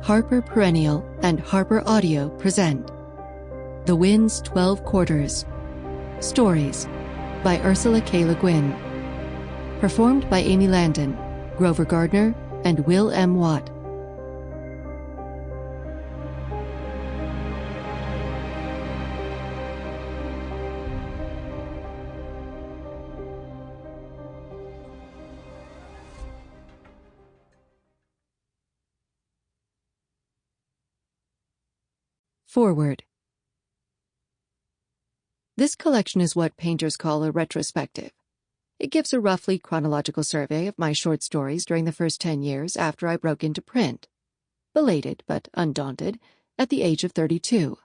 Harper Perennial and HarperAudio present The Wind's 12 Quarters. Stories by Ursula K. Guin. Performed by Amy Landon, Grover Gardner, and Will M. Watt. Foreword. This collection is what painters call a retrospective. It gives a roughly chronological survey of my short stories during the first 10 years after I broke into print, belated but undaunted, at the age of 32.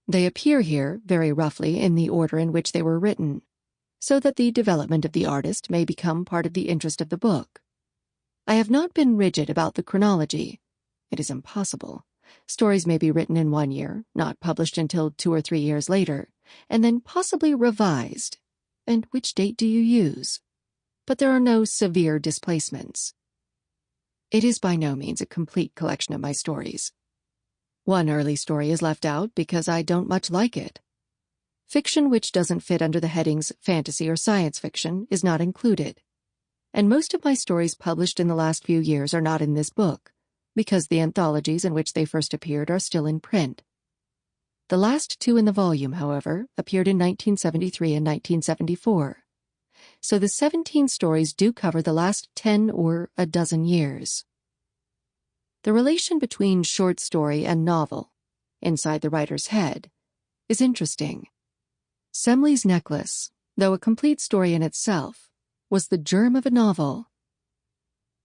They appear here, very roughly, in the order in which they were written, so that the development of the artist may become part of the interest of the book. I have not been rigid about the chronology. It is impossible. Stories may be written in 1 year, not published until 2 or 3 years later, and then possibly revised. And which date do you use? But there are no severe displacements. It is by no means a complete collection of my stories. One early story is left out because I don't much like it. Fiction which doesn't fit under the headings fantasy or science fiction is not included. And most of my stories published in the last few years are not in this book, because the anthologies in which they first appeared are still in print. The last 2 in the volume, however, appeared in 1973 and 1974. So the 17 stories do cover the last 10 or a dozen years. The relation between short story and novel, inside the writer's head, is interesting. Semley's Necklace, though a complete story in itself, was the germ of a novel.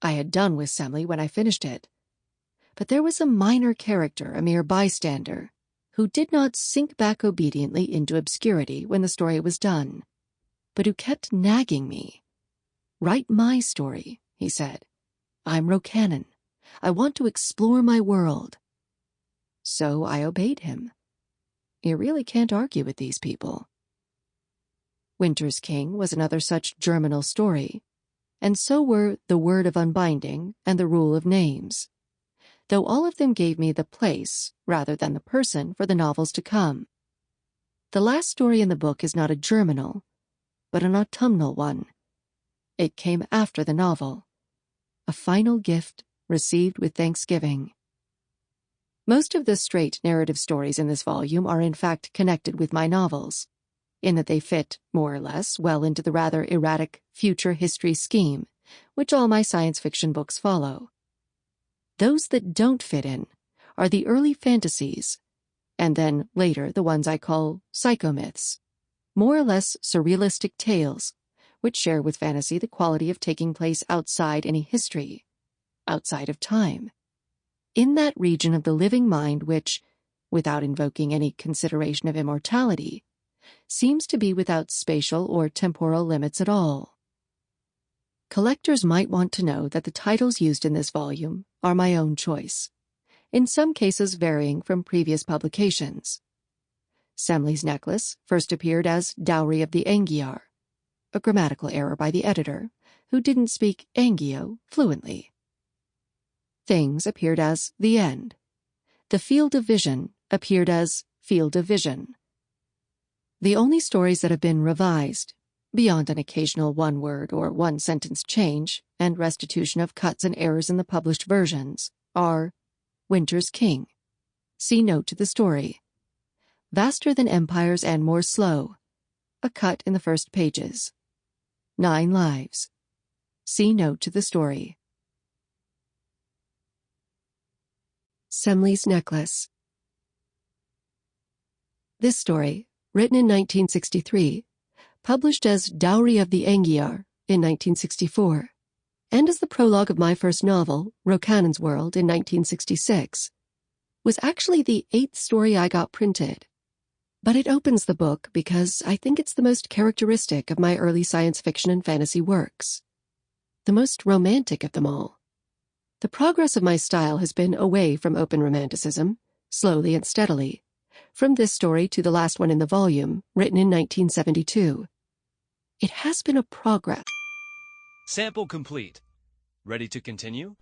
I had done with Semley when I finished it. But there was a minor character, a mere bystander, who did not sink back obediently into obscurity when the story was done, but who kept nagging me. "Write my story," he said. "I'm Rokanan. I want to explore my world." So I obeyed him. You really can't argue with these people. Winter's King was another such germinal story, and so were The Word of Unbinding and The Rule of Names, though all of them gave me the place, rather than the person, for the novels to come. The last story in the book is not a germinal, but an autumnal one. It came after the novel, a final gift received with Thanksgiving. Most of the straight narrative stories in this volume are in fact connected with my novels, in that they fit, more or less, well into the rather erratic future history scheme, which all my science fiction books follow. Those that don't fit in are the early fantasies, and then later the ones I call psychomyths, more or less surrealistic tales, which share with fantasy the quality of taking place outside any history, outside of time, in that region of the living mind which, without invoking any consideration of immortality, seems to be without spatial or temporal limits at all. Collectors might want to know that the titles used in this volume are my own choice, in some cases varying from previous publications. Semley's Necklace first appeared as Dowry of the Angiar, a grammatical error by the editor, who didn't speak Angio fluently. Things appeared as The End. The Field of Vision appeared as Field of Vision. The only stories that have been revised, beyond an occasional one-word or one-sentence change and restitution of cuts and errors in the published versions, are Winter's King, see note to the story, Vaster Than Empires and More Slow, a cut in the first pages, 9 Lives, see note to the story. Semley's Necklace. This story, written in 1963, published as Dowry of the Angiar in 1964, and as the prologue of my first novel, Rokanan's World, in 1966, was actually the 8th story I got printed. But it opens the book because I think it's the most characteristic of my early science fiction and fantasy works, the most romantic of them all. The progress of my style has been away from open romanticism, slowly and steadily, from this story to the last one in the volume, written in 1972. It has been a progress. Sample complete. Ready to continue?